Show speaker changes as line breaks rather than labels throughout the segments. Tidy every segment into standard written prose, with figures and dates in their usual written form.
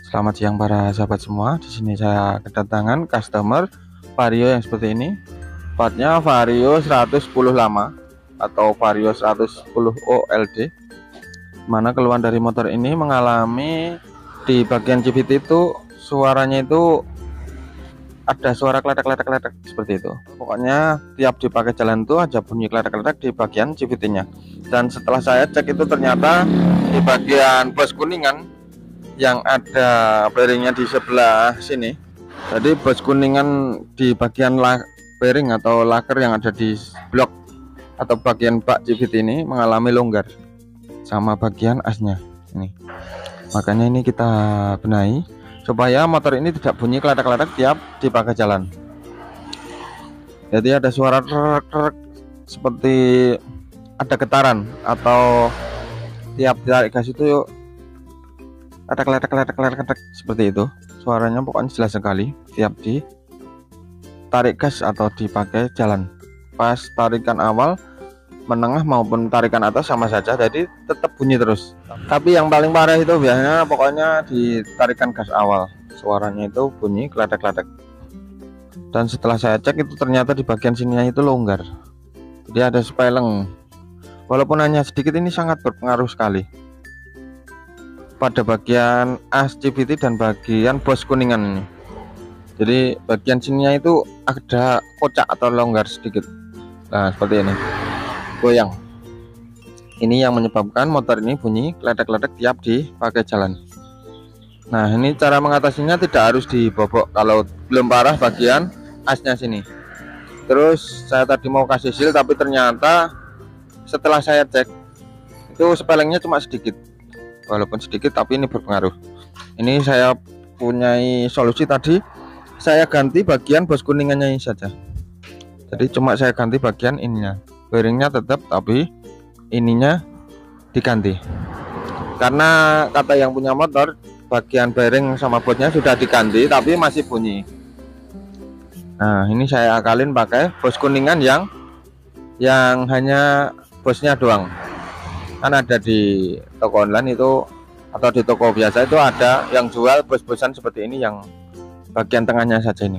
Selamat siang para sahabat semua. Di sini saya kedatangan customer Vario yang seperti ini. Partnya Vario 110 lama atau Vario 110 OLD. Mana keluhan dari motor ini mengalami di bagian CVT itu suaranya itu ada suara kletek-kletek seperti itu. Pokoknya tiap dipakai jalan tuh aja bunyi kletek-kletek di bagian CVT-nya. Dan setelah saya cek itu ternyata di bagian bos kuningan yang ada bearingnya di sebelah sini. Jadi bos kuningan di bagian bearing atau laker yang ada di blok atau bagian bak CVT ini mengalami longgar sama bagian asnya ini. Makanya ini kita benahi supaya motor ini tidak bunyi kletek-kletek tiap dipakai jalan. Jadi ada suara trek seperti ada getaran atau tiap ditarik gas itu ada kletek seperti itu. Suaranya pokoknya jelas sekali tiap ditarik gas atau dipakai jalan. Pas tarikan awal, menengah maupun tarikan atas sama saja, jadi tetap bunyi terus. Tapi yang paling parah itu biasanya pokoknya di tarikan gas awal, suaranya itu bunyi kletek-kletek. Dan setelah saya cek itu ternyata di bagian sininya itu longgar. Jadi ada speleng. Walaupun hanya sedikit, ini sangat berpengaruh sekali pada bagian as CVT dan bagian bos kuningan ini. Jadi bagian sininya itu ada kocak atau longgar sedikit. Nah seperti ini, goyang. Ini yang menyebabkan motor ini bunyi kletek-kletek tiap dipakai jalan. Nah ini cara mengatasinya, tidak harus dibobok kalau belum parah bagian asnya sini. Terus saya tadi mau kasih seal, tapi ternyata setelah saya cek itu spelengnya cuma sedikit. Walaupun sedikit tapi ini berpengaruh. Ini saya punyai solusi, tadi saya ganti bagian bos kuningannya ini saja. Jadi cuma saya ganti bagian ininya, bearingnya tetap tapi ininya diganti. Karena kata yang punya motor, bagian bearing sama bosnya sudah diganti tapi masih bunyi. Nah ini saya akalin pakai bos kuningan yang hanya bosnya doang. Kan ada di toko online itu atau di toko biasa itu ada yang jual bos-bosan seperti ini, yang bagian tengahnya saja ini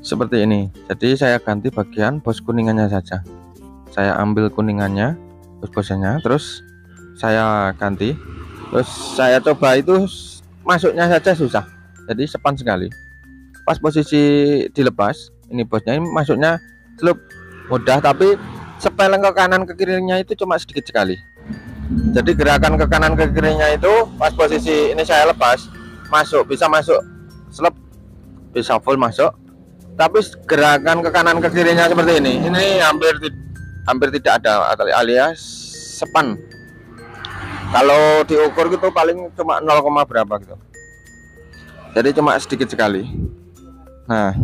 seperti ini. Jadi saya ganti bagian bos kuningannya saja, saya ambil kuningannya, bos-bosannya, terus saya ganti. Terus saya coba itu masuknya saja susah, jadi sepan sekali. Pas posisi dilepas, ini bosnya ini masuknya celup mudah, tapi sepeleng ke kanan ke kirinya itu cuma sedikit sekali. Jadi gerakan ke kanan ke kirinya itu pas posisi ini saya lepas, bisa masuk selep, bisa full masuk, tapi gerakan ke kanan ke kirinya seperti ini hampir tidak ada, alias sepan. Kalau diukur gitu paling cuma 0, berapa gitu, jadi cuma sedikit sekali. Nah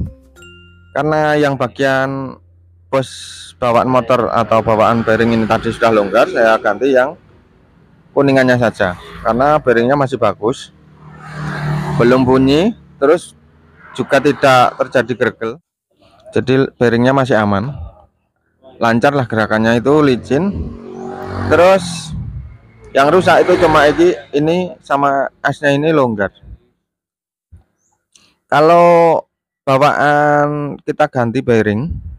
karena yang bagian bos bawaan motor atau bawaan bearing ini tadi sudah longgar, saya ganti yang kuningannya saja karena bearingnya masih bagus, belum bunyi, terus juga tidak terjadi gergel, jadi bearingnya masih aman, lancar lah gerakannya, itu licin. Terus yang rusak itu cuma ini sama asnya ini longgar. Kalau bawaan kita ganti bearing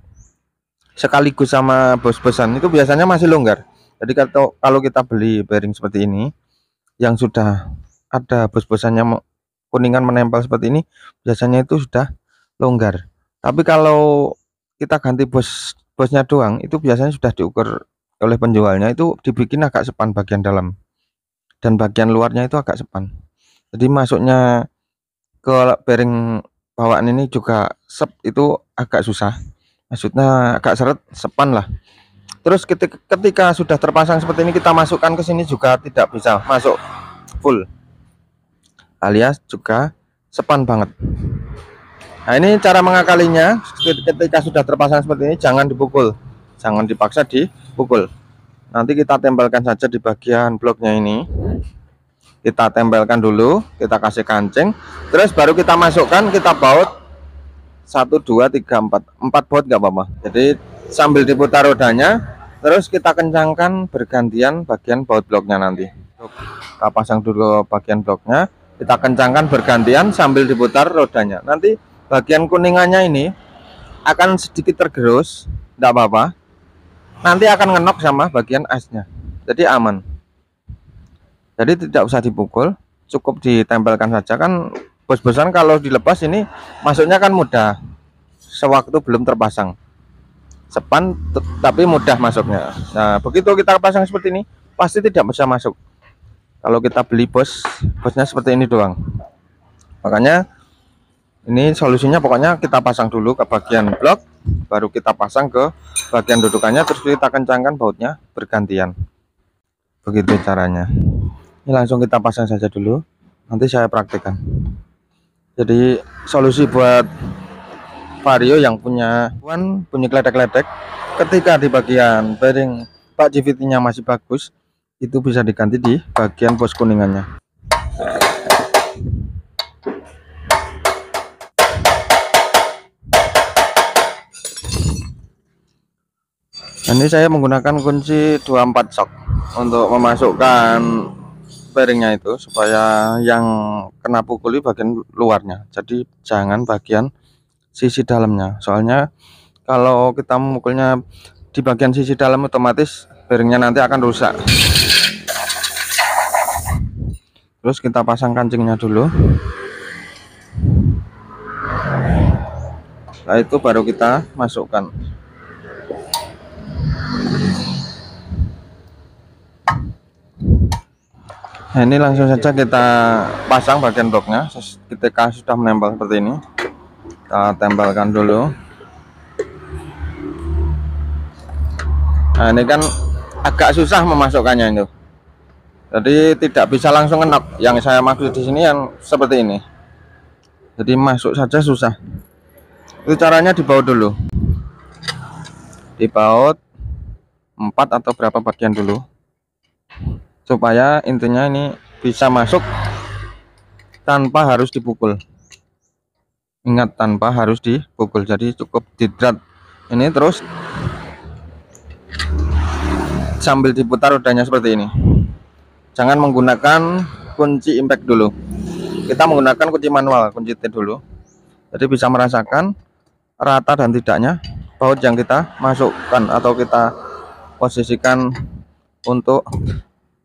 sekaligus sama bos-bosan itu biasanya masih longgar. Jadi kalau kita beli bearing seperti ini yang sudah ada bos-bosannya kuningan menempel seperti ini, biasanya itu sudah longgar. Tapi kalau kita ganti bosnya doang, itu biasanya sudah diukur oleh penjualnya, itu dibikin agak sepan bagian dalam dan bagian luarnya itu agak sepan. Jadi masuknya ke bearing bawaan ini juga itu agak susah, maksudnya agak seret, sepan lah. Terus ketika sudah terpasang seperti ini, kita masukkan ke sini juga tidak bisa masuk full, alias juga sepan banget. Nah ini cara mengakalinya, ketika sudah terpasang seperti ini jangan dipukul, jangan dipaksa dipukul. Nanti kita tempelkan saja di bagian bloknya ini, kita tempelkan dulu, kita kasih kancing, terus baru kita masukkan, kita baut 1 2 3 4 baut nggak apa-apa. Jadi sambil diputar rodanya, terus kita kencangkan bergantian bagian baut bloknya. Nanti kita pasang dulu bagian bloknya, Kita kencangkan bergantian sambil diputar rodanya. Nanti bagian kuningannya ini akan sedikit tergerus, tidak apa-apa. Nanti akan ngenok sama bagian asnya, jadi aman. Jadi tidak usah dipukul, cukup ditempelkan saja. Kan bos-bosan kalau dilepas ini masuknya kan mudah, sewaktu belum terpasang sepan tapi mudah masuknya. Nah begitu kita pasang seperti ini pasti tidak bisa masuk. Kalau kita beli bosnya seperti ini doang. Makanya ini solusinya, pokoknya kita pasang dulu ke bagian blok, baru kita pasang ke bagian dudukannya, terus kita kencangkan bautnya bergantian. Begitu caranya. Ini langsung kita pasang saja dulu, nanti saya praktekkan. Jadi solusi buat vario yang punya bunyi kletek-kletek, ketika di bagian bearing Pak GVT-nya masih bagus, itu bisa diganti di bagian pos kuningannya. Ini saya menggunakan kunci 24 shock untuk memasukkan bearingnya itu, supaya yang kena pukuli bagian luarnya, jadi jangan bagian sisi dalamnya. Soalnya kalau kita memukulnya di bagian sisi dalam, otomatis bearingnya nanti akan rusak. Terus kita pasang kancingnya dulu, setelah itu baru kita masukkan. Nah, ini langsung saja kita pasang bagian bloknya. Ketika sudah menempel seperti ini, kita tempelkan dulu. Nah ini kan agak susah memasukkannya itu, jadi tidak bisa langsung ngenok. Yang saya maksud di sini yang seperti ini, jadi masuk saja susah. Itu caranya dibaut dulu, dibaut 4 atau berapa bagian dulu, supaya intinya ini bisa masuk tanpa harus dipukul. Ingat, tanpa harus dipukul, jadi cukup didrat ini, terus sambil diputar rodanya seperti ini. Jangan menggunakan kunci impact dulu, kita menggunakan kunci manual, kunci T dulu, jadi bisa merasakan rata dan tidaknya baut yang kita masukkan atau kita posisikan untuk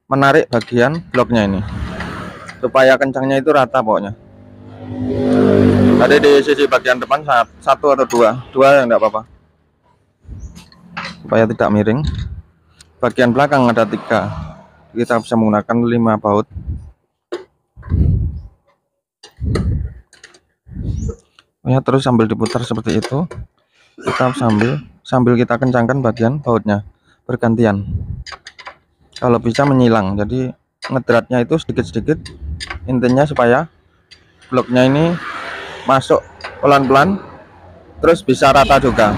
menarik bagian bloknya ini, supaya kencangnya itu rata pokoknya. Tadi di sisi bagian depan satu atau dua yang enggak apa-apa, supaya tidak miring. Bagian belakang ada 3, kita bisa menggunakan 5 baut. Ya, terus sambil diputar seperti itu, kita sambil kita kencangkan bagian bautnya bergantian. Kalau bisa menyilang, jadi ngedratnya itu sedikit-sedikit, intinya supaya bloknya ini masuk pelan-pelan, terus bisa rata juga.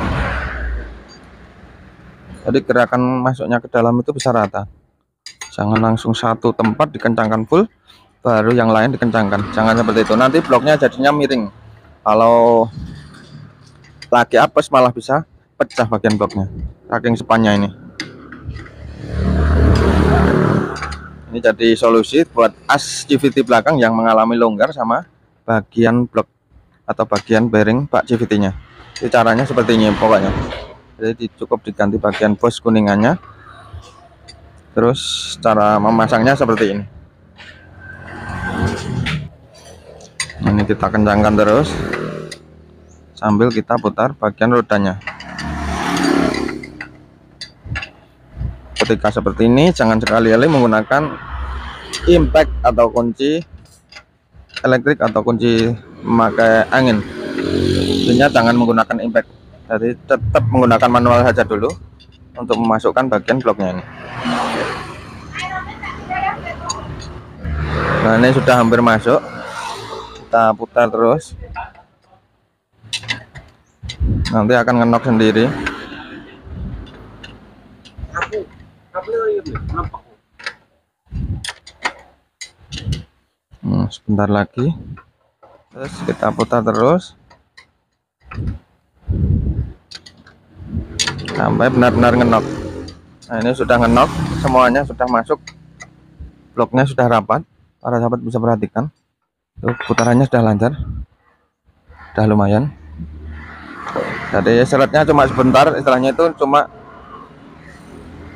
Jadi gerakan masuknya ke dalam itu bisa rata, jangan langsung satu tempat dikencangkan full baru yang lain dikencangkan, jangan seperti itu, nanti bloknya jadinya miring. Kalau lagi apes malah bisa pecah bagian bloknya, saking sepannya ini. Ini jadi solusi buat as GVT belakang yang mengalami longgar sama bagian blok atau bagian bearing Pak GVT-nya. Ini caranya seperti ini pokoknya. Jadi cukup diganti bagian bos kuningannya. Terus cara memasangnya seperti ini. Ini kita kencangkan terus sambil kita putar bagian rodanya. Ketika seperti ini, jangan sekali-kali menggunakan impact atau kunci elektrik atau kunci memakai angin. Intinya jangan menggunakan impact, jadi tetap menggunakan manual saja dulu untuk memasukkan bagian bloknya ini. Nah ini sudah hampir masuk, kita putar terus, nanti akan ngenok sendiri. Sebentar lagi, terus kita putar terus sampai benar-benar ngenok. Nah ini sudah ngenok, semuanya sudah masuk, bloknya sudah rapat. Para sahabat bisa perhatikan, Tuh, putarannya sudah lancar, sudah lumayan. Jadi seretnya cuma sebentar, istilahnya itu cuma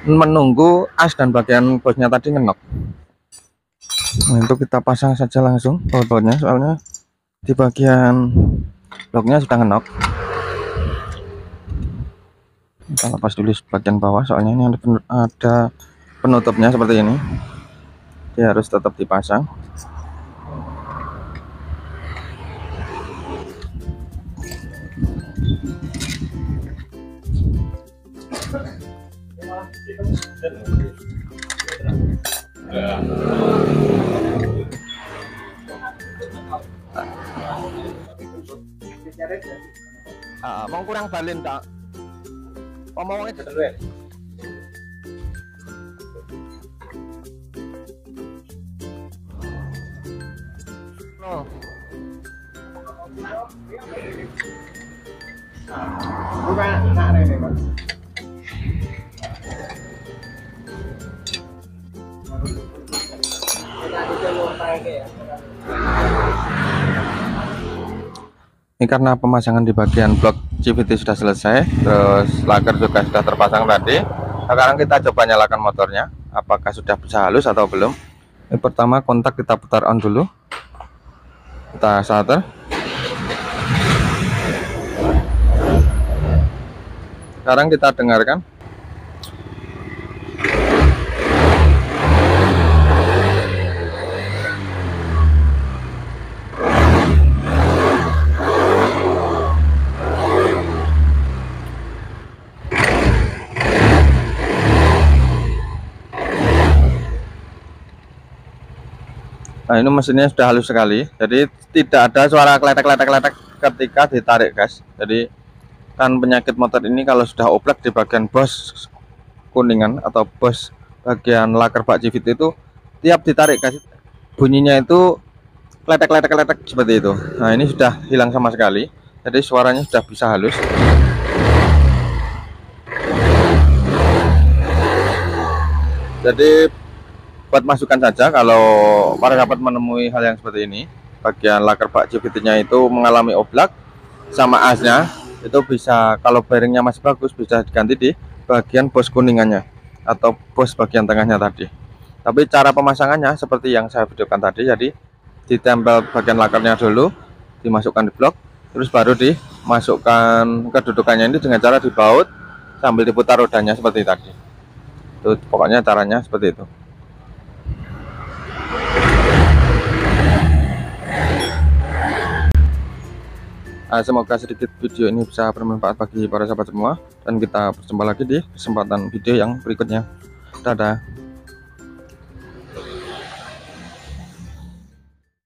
menunggu as dan bagian bosnya tadi ngenok. Nah, untuk kita pasang saja langsung baut-bautnya, soalnya di bagian bloknya sudah ngenok. Kita lepas dulu bagian bawah, soalnya ini ada penutupnya seperti ini, dia harus tetap dipasang. Mau kurang balin tak? Ngomongnya bener. No. Bukan nak rene, Mas. Ini karena pemasangan di bagian blok CVT sudah selesai, terus laker juga sudah terpasang tadi. Sekarang kita coba nyalakan motornya, apakah sudah bisa halus atau belum. Ini pertama kontak kita putar on dulu, kita starter. Sekarang kita dengarkan. Nah, ini mesinnya sudah halus sekali, jadi tidak ada suara kletek-kletek ketika ditarik gas. Jadi kan penyakit motor ini kalau sudah oplek di bagian bos kuningan atau bos bagian laker bak CVT itu, tiap ditarik gas bunyinya itu kletek seperti itu. Nah, ini sudah hilang sama sekali, jadi suaranya sudah bisa halus. Jadi buat masukan saja kalau para sahabat menemui hal yang seperti ini, bagian laker bak CVT-nya itu mengalami oblak sama asnya, itu bisa, kalau bearingnya masih bagus, bisa diganti di bagian bos kuningannya atau bos bagian tengahnya tadi. Tapi cara pemasangannya seperti yang saya videokan tadi, jadi ditempel bagian lakernya dulu, dimasukkan di blok, terus baru dimasukkan kedudukannya ini dengan cara dibaut sambil diputar rodanya seperti tadi. Itu pokoknya caranya seperti itu. Semoga sedikit video ini bisa bermanfaat bagi para sahabat semua, dan kita berjumpa lagi di kesempatan video yang berikutnya. Dadah.